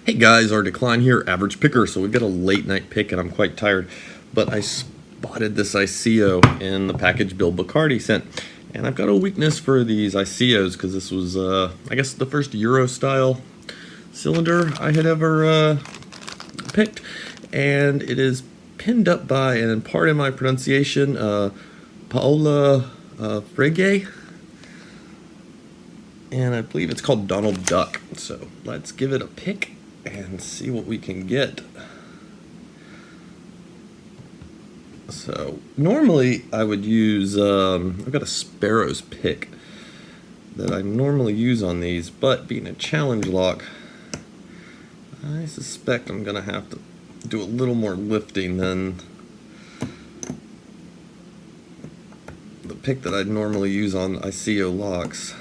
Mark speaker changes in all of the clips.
Speaker 1: Hey guys, our decline here, average picker. So we've got a late night pick and I'm quite tired, but I spotted this ICO in the package Bill Bacardi sent. And I've got a weakness for these ICOs because this was, I guess, the first Euro style cylinder I had ever picked. And it is pinned up by, and pardon my pronunciation, Paola Frege. And I believe it's called Donald Duck. So let's give it a pick and see what we can get. So normally I would use, I've got a Sparrow's pick that I normally use on these, but being a challenge lock, I suspect I'm going to have to do a little more lifting than the pick that I'd normally use on ICO locks.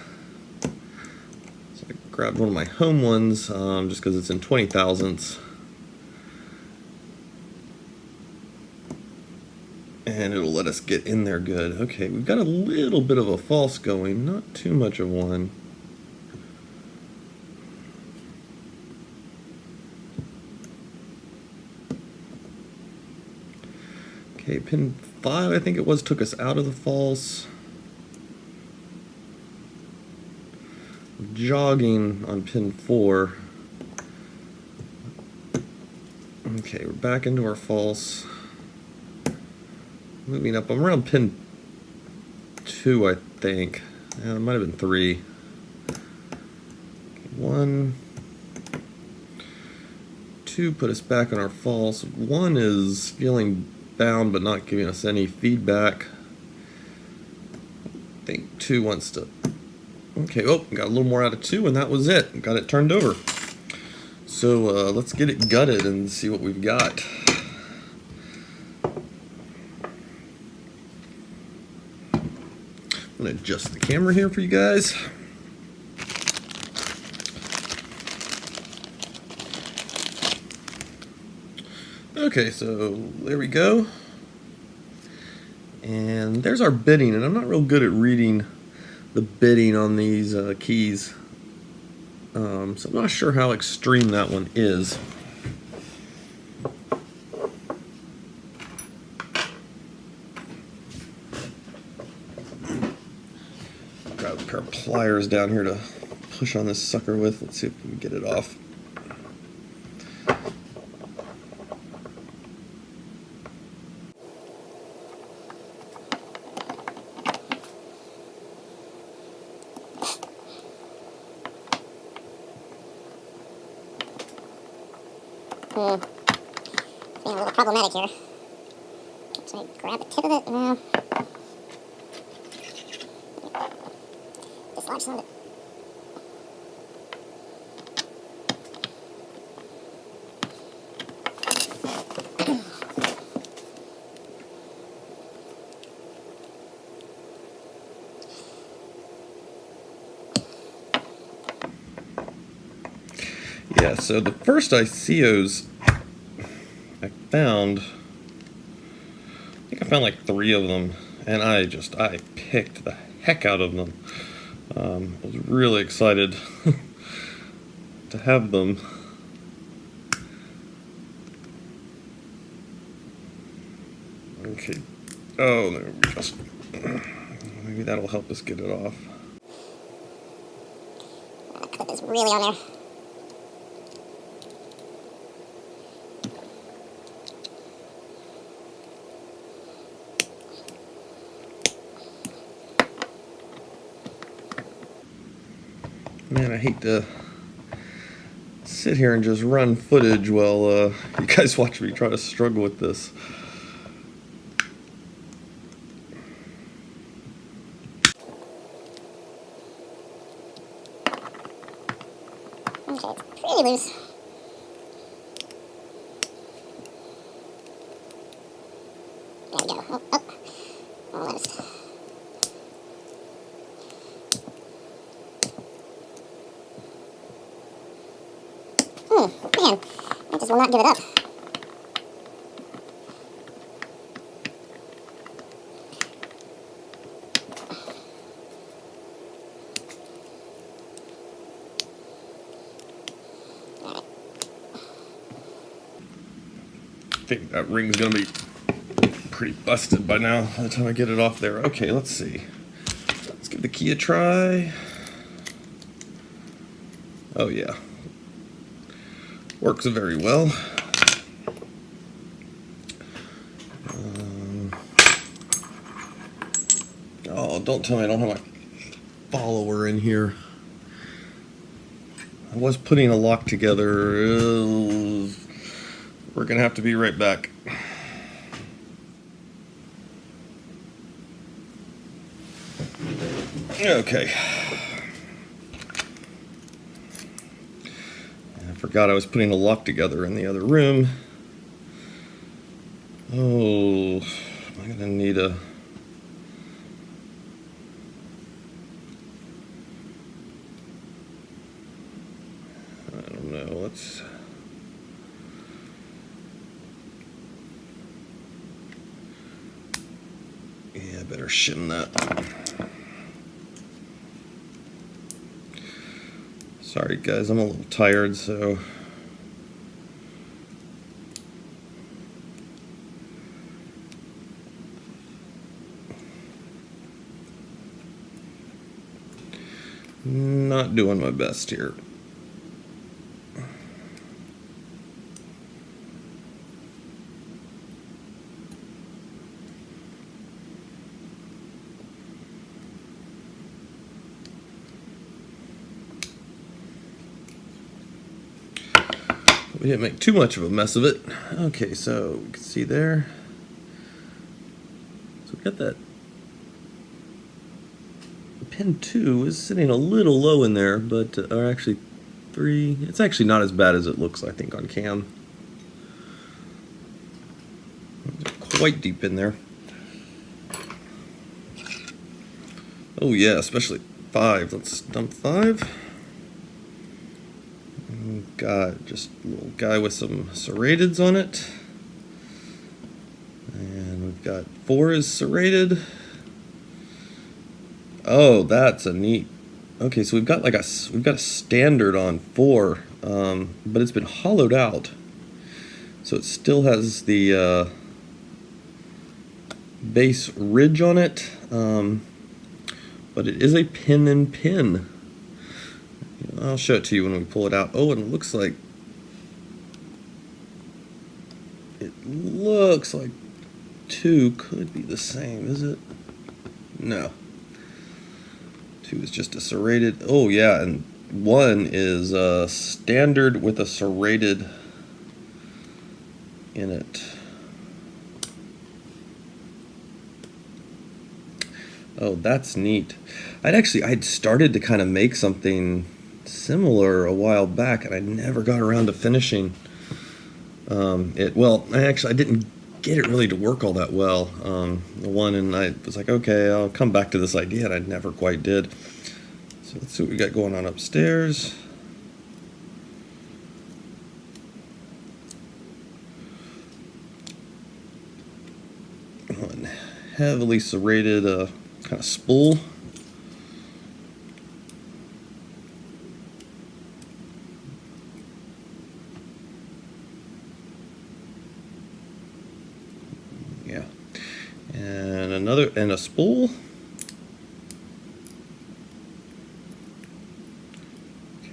Speaker 1: So I grabbed one of my home ones just because it's in 20 thousandths. And it'll let us get in there good. Okay, we've got a little bit of a false going, not too much of one. Okay, pin 5, I think it was, took us out of the false. Jogging on pin 4. Okay, we're back into our false. Moving up, I'm around pin 2, I think. It might have been 3. Okay, 1, 2 put us back on our false. 1 is feeling bound but not giving us any feedback. I think 2 wants to... Okay, oh, got a little more out of 2 and that was it. Got it turned over. So let's get it gutted and see what we've got. I'm going to adjust the camera here for you guys. Okay, so there we go. And there's our bidding, and I'm not real good at reading the bidding on these keys. So I'm not sure how extreme that one is. Got a pair of pliers down here to push on this sucker with. Let's see if we can get it off.
Speaker 2: Being a little problematic here. So I grab the tip of it. Dislodge some of it.
Speaker 1: Yeah, so the first ICOs I found, I think I found like 3 of them, and I picked the heck out of them. I was really excited to have them. Okay, oh, there we just, maybe that'll help us get it off.
Speaker 2: That clip is really on there.
Speaker 1: Man, I hate to sit here and just run footage while you guys watch me try to struggle with this.
Speaker 2: Okay, it's pretty loose. There we go. Oh. Almost. Man, I just will not give it up.
Speaker 1: think that ring's gonna be pretty busted by now by the time I get it off there. Okay, let's see. Let's give the key a try. Oh yeah. Works very well. Oh, don't tell me I don't have my follower in here. I was putting a lock together. We're gonna have to be right back. Okay. I forgot I was putting a lock together in the other room. Oh, am I gonna need a... I don't know, let's... Yeah, I better shim that. Sorry guys, I'm a little tired, so... Not doing my best here. We didn't make too much of a mess of it. Okay, so you can see there. So we got that. Pin 2 is sitting a little low in there, but or actually 3. It's actually not as bad as it looks, I think, on cam. Quite deep in there. Oh yeah, especially 5. Let's dump 5. Got just a little guy with some serrateds on it. And we've got 4 is serrated. Oh, that's a neat. Okay, so we've got like a standard on 4, but it's been hollowed out, so it still has the base ridge on it, but it is a pin and pin. I'll show it to you when we pull it out. Oh, and it looks like 2 could be the same, is it? No. 2 is just a serrated. Oh yeah, and 1 is standard with a serrated in it. Oh, that's neat. I'd started to kind of make something similar a while back, and I never got around to finishing it. Well, I didn't get it really to work all that well. The one, and I was like, okay, I'll come back to this idea, and I never quite did. So let's see what we got going on upstairs. One heavily serrated kind of spool. Yeah, and a spool.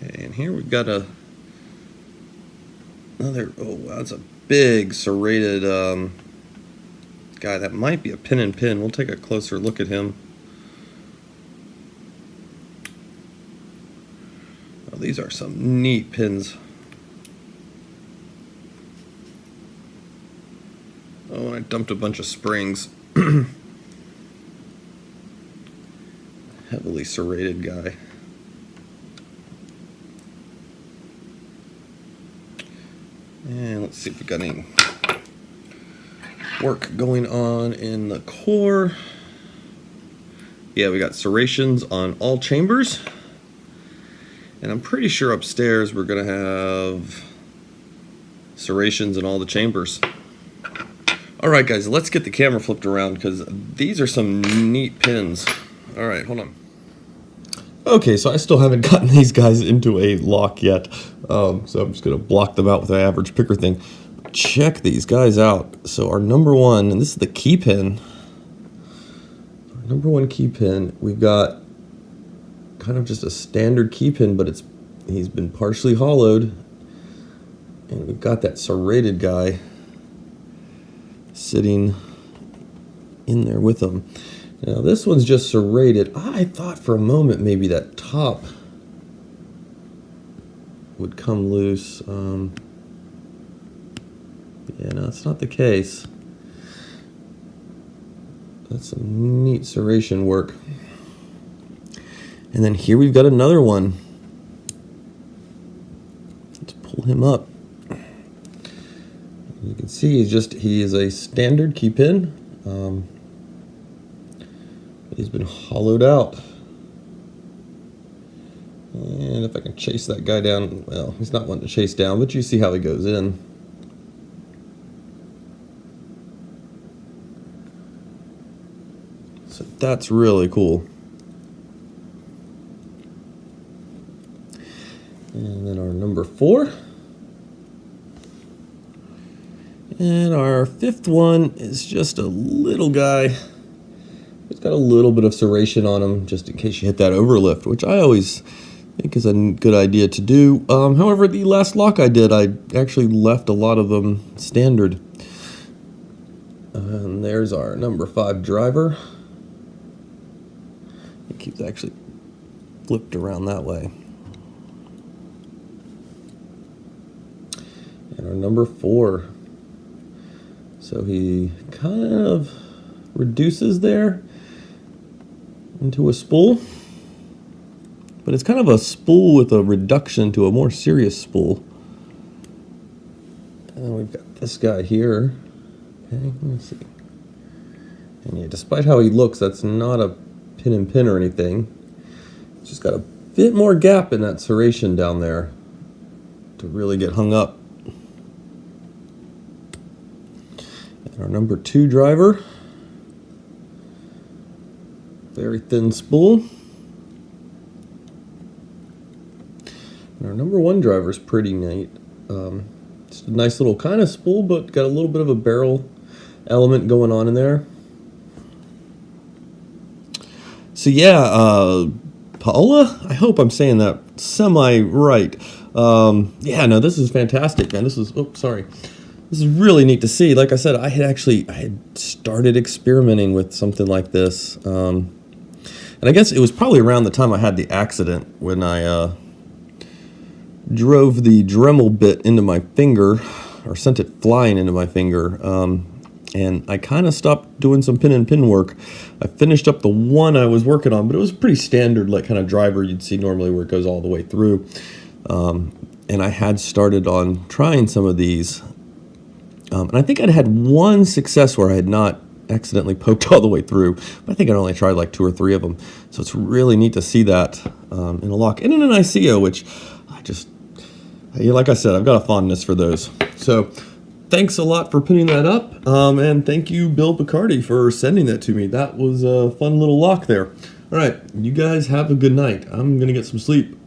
Speaker 1: Okay, and here we've got another. Oh wow, that's a big serrated guy. That might be a pin and pin. We'll take a closer look at him. Oh, these are some neat pins. Oh, and I dumped a bunch of springs. Heavily serrated guy. And let's see if we got any work going on in the core. Yeah, we got serrations on all chambers. And I'm pretty sure upstairs we're going to have serrations in all the chambers. Alright guys, let's get the camera flipped around because these are some neat pins. Alright, hold on. Okay, so I still haven't gotten these guys into a lock yet. So I'm just going to block them out with the average picker thing. check these guys out. So our number one, and this is the key pin. Our number one key pin, we've got kind of just a standard key pin, but he's been partially hollowed. And we've got that serrated guy sitting in there with him. Now this one's just serrated. I thought for a moment maybe that top would come loose. Yeah, no, it's not the case. That's some neat serration work. And then here we've got another one. Let's pull him up. You can see he is a standard key pin. He's been hollowed out. And if I can chase that guy down, well, he's not one to chase down, but you see how he goes in. So that's really cool. And then our number 4. And our 5th one is just a little guy. It's got a little bit of serration on him, just in case you hit that overlift, which I always think is a good idea to do. However, the last lock I did, I actually left a lot of them standard. And there's our number 5 driver. I think he's actually flipped around that way. And our number 4. So he kind of reduces there into a spool, but it's kind of a spool with a reduction to a more serious spool. And we've got this guy here. Okay, let me see. And yeah, despite how he looks, that's not a pin and pin or anything. It's just got a bit more gap in that serration down there to really get hung up. And our number 2 driver. Very thin spool. And our number 1 driver is pretty neat. It's a nice little kind of spool, but got a little bit of a barrel element going on in there. So yeah, Paola, I hope I'm saying that semi-right. Yeah, no, this is fantastic, man. This is really neat to see. Like I said, I had started experimenting with something like this. And I guess it was probably around the time I had the accident when I drove the Dremel bit into my finger, or sent it flying into my finger. And I kind of stopped doing some pin and pin work. I finished up the one I was working on, but it was pretty standard, like kind of driver you'd see normally where it goes all the way through. And I had started on trying some of these. And I think I'd had one success where I had not accidentally poked all the way through. But I think I'd only tried like 2 or 3 of them. So it's really neat to see that in a lock. And in an ICO, which like I said, I've got a fondness for those. So thanks a lot for putting that up. And thank you, Bill Picardi, for sending that to me. That was a fun little lock there. All right, you guys have a good night. I'm going to get some sleep.